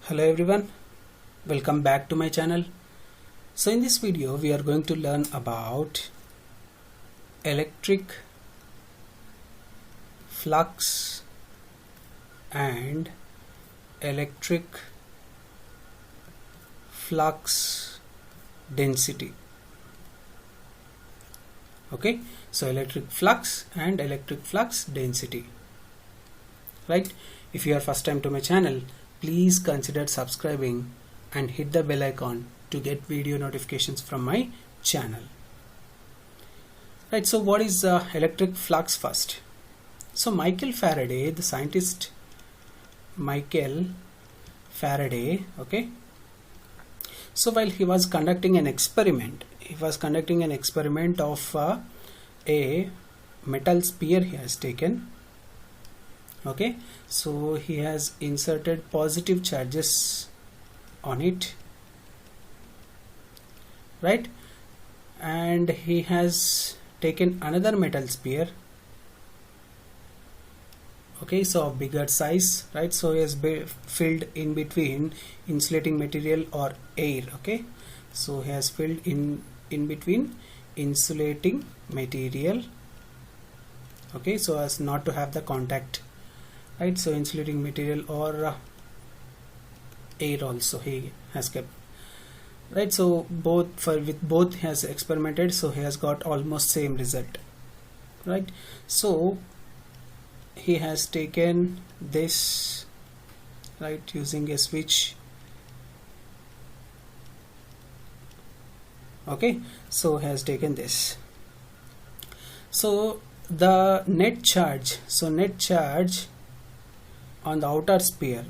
Hello everyone, welcome back to my channel. So in this video we are going to learn about electric flux and electric flux density. Okay, so electric flux and electric flux density. Right, if you are first time to my channel, please consider subscribing and hit the bell icon to get video notifications from my channel. Right, so what is electric flux first? So Michael Faraday, the scientist Michael Faraday, okay, so while he was conducting an experiment, of a metal sphere he has taken. Okay, so he has inserted positive charges on it, right, and he has taken another metal sphere, okay, so of bigger size, right, so he has filled in between insulating material or air. Okay, so he has filled in between insulating material, okay, so as not to have the contact, right, so insulating material or air also he has kept, right, so with both he has experimented, so he has got almost same result, right. So he has taken this, right, using a switch. Okay, so he has taken this. So the net charge, on the outer sphere,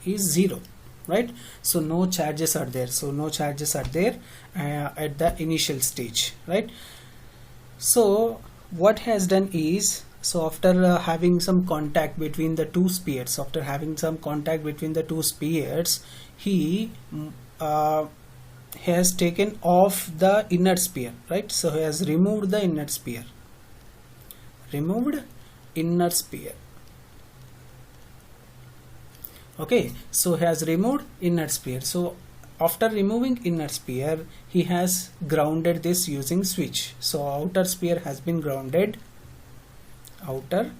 is 0, right, so no charges are there, at the initial stage, right. So what he has done is, so after having some contact between the two spheres, he has taken off the inner sphere, right, so he has removed the inner sphere, okay, so he has removed inner sphere. So after removing inner sphere, he has grounded this using switch. So outer sphere has been grounded, okay,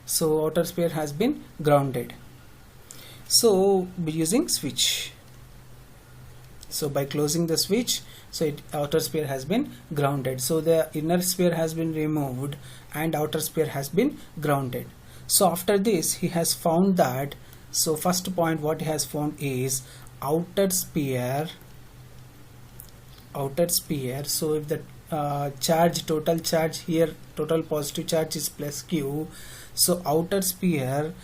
so outer sphere has been grounded, so using switch, so by closing the switch, so outer sphere has been grounded, so the inner sphere has been removed and outer sphere has been grounded. So after this he has found that, so first point what he has found is outer sphere, so if the total charge here, total positive charge is plus Q, so outer sphere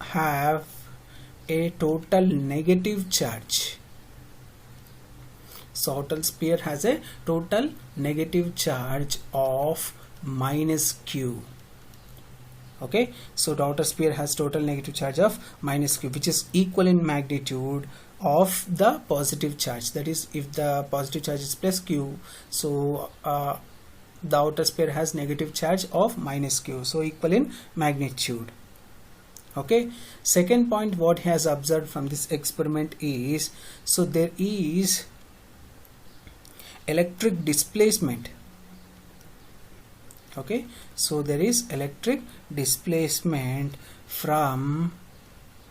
have a total negative charge, so outer sphere has a total negative charge of minus Q. Okay, so the outer sphere has total negative charge of minus Q, which is equal in magnitude of the positive charge. That is, if the positive charge is plus Q, so the outer sphere has negative charge of minus Q, so equal in magnitude. Okay, second point what he has observed from this experiment is, so there is electric displacement. Okay, so there is electric displacement from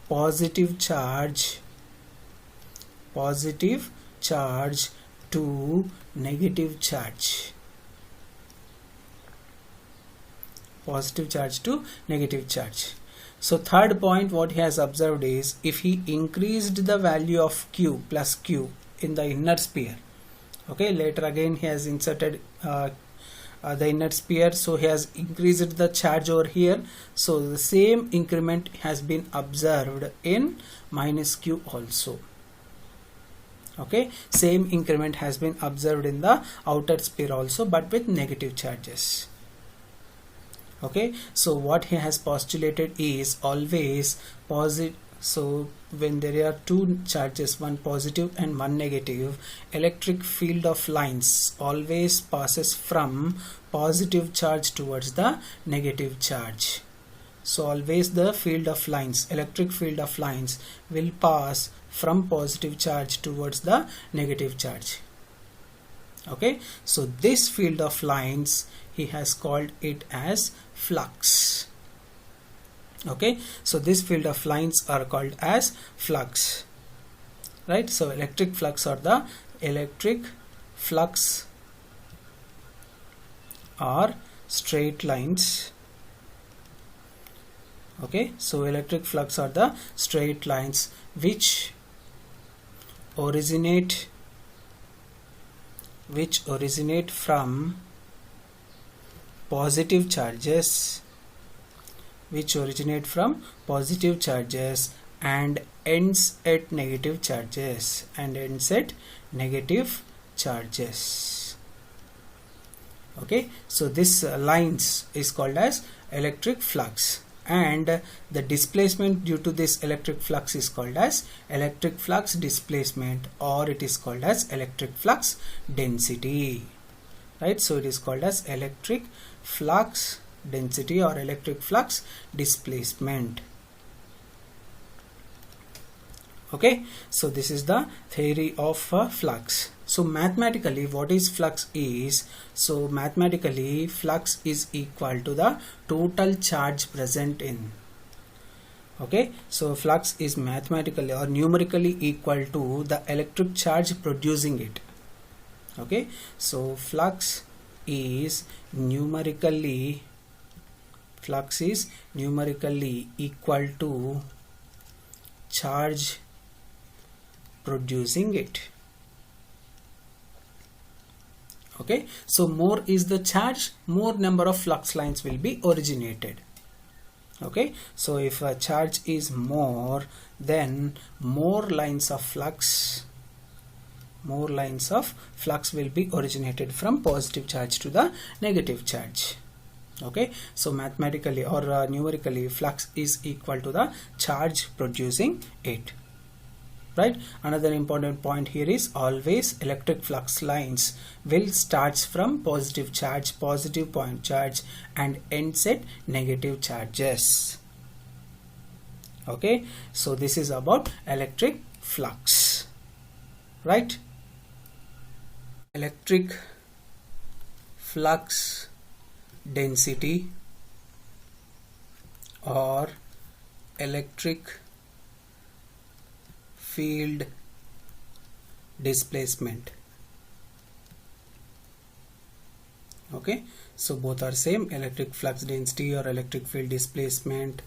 positive charge to negative charge, So third point what he has observed is, if he increased the value of Q plus Q in the inner sphere, okay, later again he has inserted the inner sphere, so he has increased the charge over here, so the same increment has been observed in minus Q also. Okay, same increment has been observed in the outer sphere also, but with negative charges. Okay, so what he has postulated is always positive So when there are two charges, one positive and one negative, electric field of lines always passes from positive charge towards the negative charge. So always the field of lines, electric field of lines, will pass from positive charge towards the negative charge. Okay, so this field of lines, he has called it as flux. Okay, so this field of lines are called as flux, right? So electric flux or the electric flux are straight lines. Okay, so electric flux are the straight lines which originate from positive charges, and ends at negative charges, Okay, so this lines is called as electric flux, and the displacement due to this electric flux is called as electric flux displacement, or it is called as electric flux density, right? So it is called as electric flux density or electric flux displacement. Okay, so this is the theory of flux. So mathematically, what is flux is? So mathematically, flux is equal to the total charge present in. Okay, so flux is mathematically or numerically equal to the electric charge producing it. Okay, so flux is numerically equal to charge producing it. Okay, so more is the charge, more number of flux lines will be originated. Okay, so if a charge is more, then more lines of flux will be originated from positive charge to the negative charge. Okay, so mathematically or numerically, flux is equal to the charge producing it. Right. Another important point here is always electric flux lines will starts from positive point charge, and ends at negative charges. Okay, so this is about electric flux, right? Electric flux density or electric field displacement. Okay, so both are same, electric flux density or electric field displacement,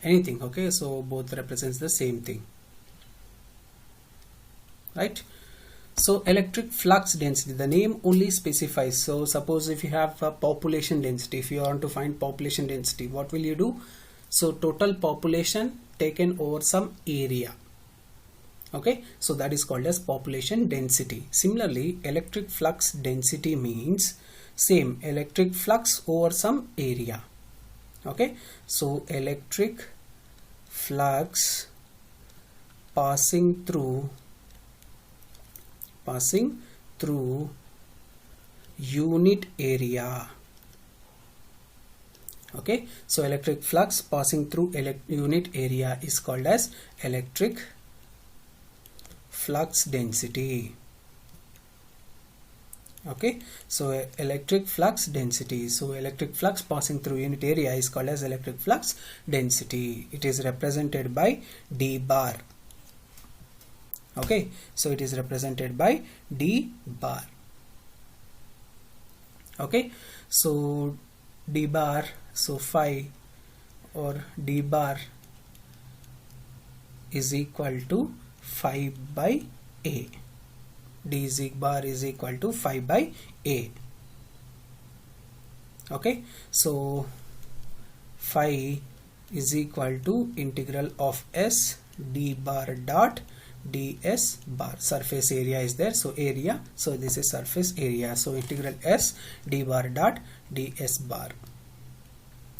anything. Okay, so both represents the same thing, right? So electric flux density, the name only specifies. So suppose if you have a population density, if you want to find population density, what will you do? So total population taken over some area. Okay, so that is called as population density. Similarly, electric flux density means same, electric flux over some area. Okay, so electric flux passing through unit area. Okay, so electric flux passing through unit area is called as electric flux density. Okay, so electric flux density, so electric flux passing through unit area is called as electric flux density. It is represented by d bar. Okay, so it is represented by d bar. Okay, so d bar, so phi or d bar is equal to phi by a. D bar is equal to phi by a. Okay, so phi is equal to integral of s d bar dot ds bar. Surface area is there, so area, so this is surface area, so integral s d bar dot ds bar.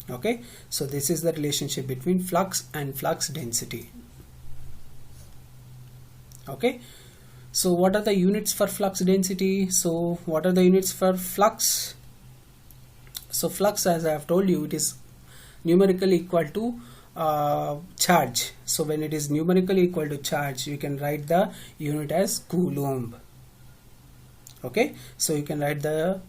Okay, so this is the relationship between flux and flux density. Okay, so what are the units for flux density? So what are the units for flux? So flux, as I have told you, it is numerically equal to charge. So when it is numerically equal to charge, you can write the unit as coulomb. Okay, so you can write the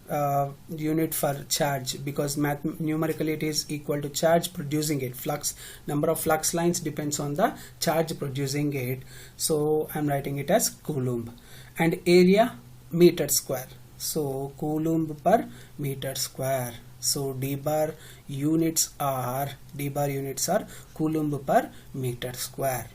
unit for charge, because numerically it is equal to charge producing it. Flux, number of flux lines depends on the charge producing it, so I'm writing it as coulomb. And area, meter square, so coulomb per meter square. So d bar units are coulomb per meter square.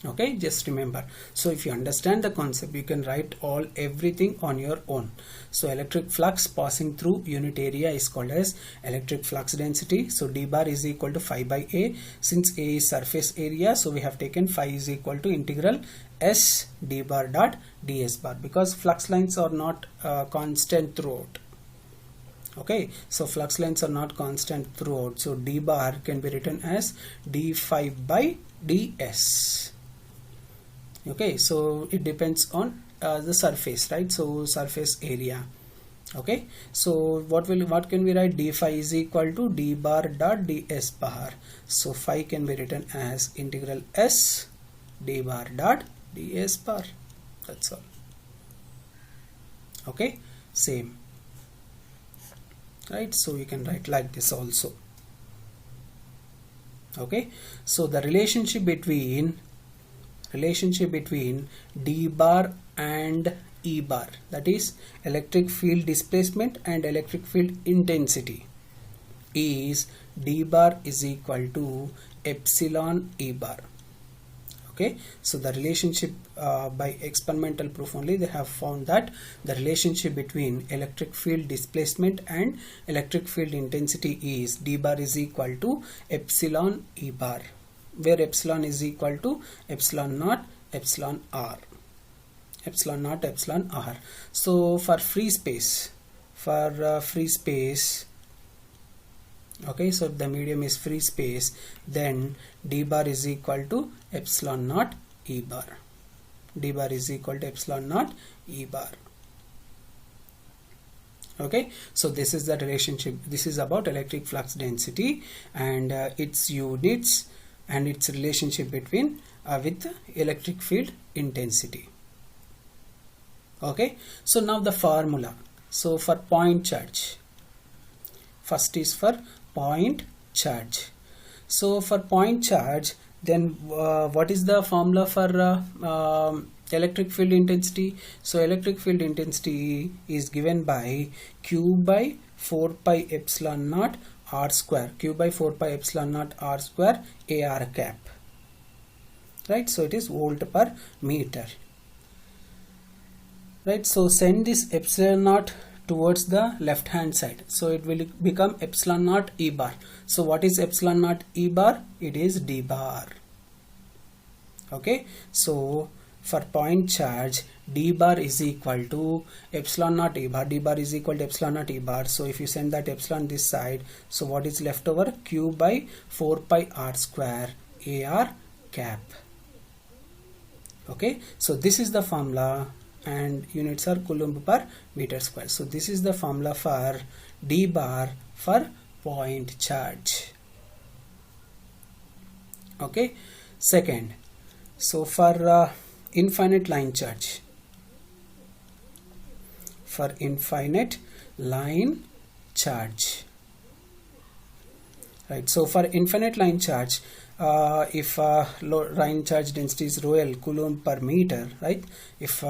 Okay, just remember. So if you understand the concept, you can write everything on your own. So electric flux passing through unit area is called as electric flux density. So d bar is equal to phi by a. Since a is surface area, so we have taken phi is equal to integral s d bar dot ds bar, because flux lines are not constant throughout. Okay, so flux lines are not constant throughout, so d bar can be written as d phi by ds. Okay, so it depends on the surface, right? So surface area. Okay, so what can we write? D phi is equal to d bar dot ds bar. So phi can be written as integral s d bar dot ds bar. That's all. Okay, same, right? So you can write like this also. Okay, so the relationship between d bar and E bar, that is electric field displacement and electric field intensity, is d bar is equal to epsilon E bar. Okay, so the relationship by experimental proof only, they have found that the relationship between electric field displacement and electric field intensity is d bar is equal to epsilon E bar, where epsilon is equal to epsilon naught epsilon r. Epsilon naught epsilon r. So for free space, okay, so the medium is free space, then d bar is equal to epsilon naught E bar. D bar is equal to epsilon naught E bar. Okay, so this is the relationship. This is about electric flux density and its units and its relationship between with electric field intensity. Okay, so now the formula. So for point charge, first is for point charge. So for point charge, then what is the formula for electric field intensity? So electric field intensity is given by Q by 4 pi epsilon naught r square, Q by 4 pi epsilon naught r square AR cap, right? So it is volt per meter, right? So send this epsilon naught towards the left hand side, so it will become epsilon naught E bar. So what is epsilon naught E bar? It is d bar. Okay, so for point charge, d bar is equal to epsilon naught E bar. D bar is equal to epsilon naught E bar. So if you send that epsilon this side, so what is left over? Q by 4 pi r square AR cap. Okay, so this is the formula and units are coulomb per meter square. So this is the formula for d bar for point charge. Okay, second, so for infinite line charge, right? So for infinite line charge, if line charge density is rho L coulomb per meter, right? If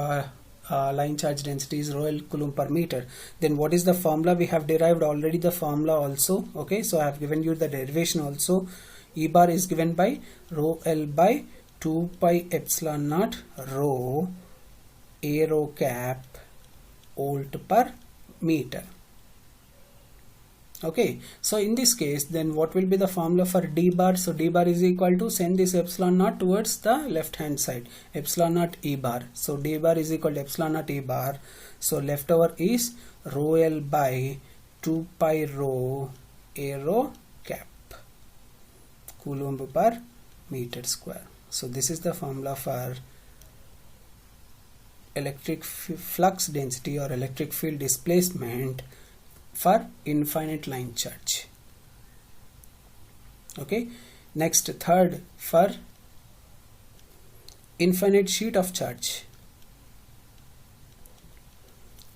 line charge density is rho L coulomb per meter, then what is the formula? We have derived already the formula also. Okay, so I have given you the derivation also. E bar is given by rho L by 2 pi epsilon naught rho aero cap volt per meter. Okay, so in this case, then what will be the formula for d bar? So d bar is equal to, send this epsilon naught towards the left hand side, epsilon naught E bar. So d bar is equal to epsilon naught E bar. So leftover is rho L by 2 pi rho aero cap coulomb per meter square. So this is the formula for electric flux density or electric field displacement for infinite line charge. Okay, next third, for infinite sheet of charge.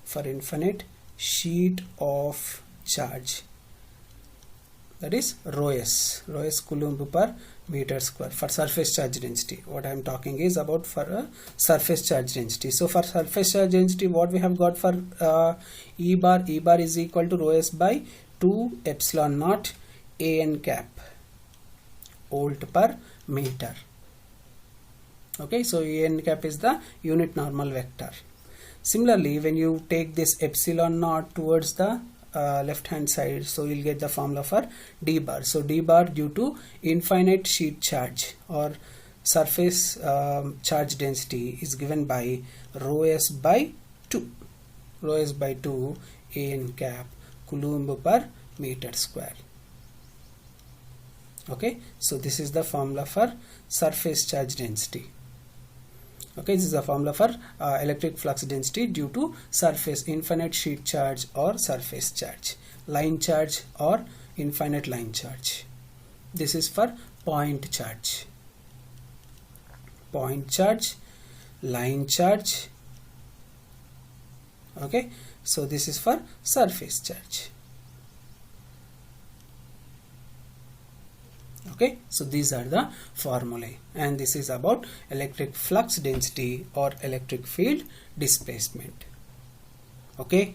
For infinite sheet of charge, that is rho s coulomb per meter square for surface charge density. What I am talking is about for a surface charge density. So for surface charge density, what we have got for E bar is equal to rho s by 2 epsilon naught an cap volt per meter. Okay, so an cap is the unit normal vector. Similarly, when you take this epsilon naught towards the left hand side, so you'll get the formula for d bar. So d bar due to infinite sheet charge or surface charge density is given by rho s by 2 an cap coulomb per meter square. Okay, so this is the formula for surface charge density. Okay, this is the formula for electric flux density due to surface infinite sheet charge or surface charge, line charge or infinite line charge. This is for point charge, line charge. Okay, so this is for surface charge. Okay, so these are the formulae, and this is about electric flux density or electric field displacement. Okay.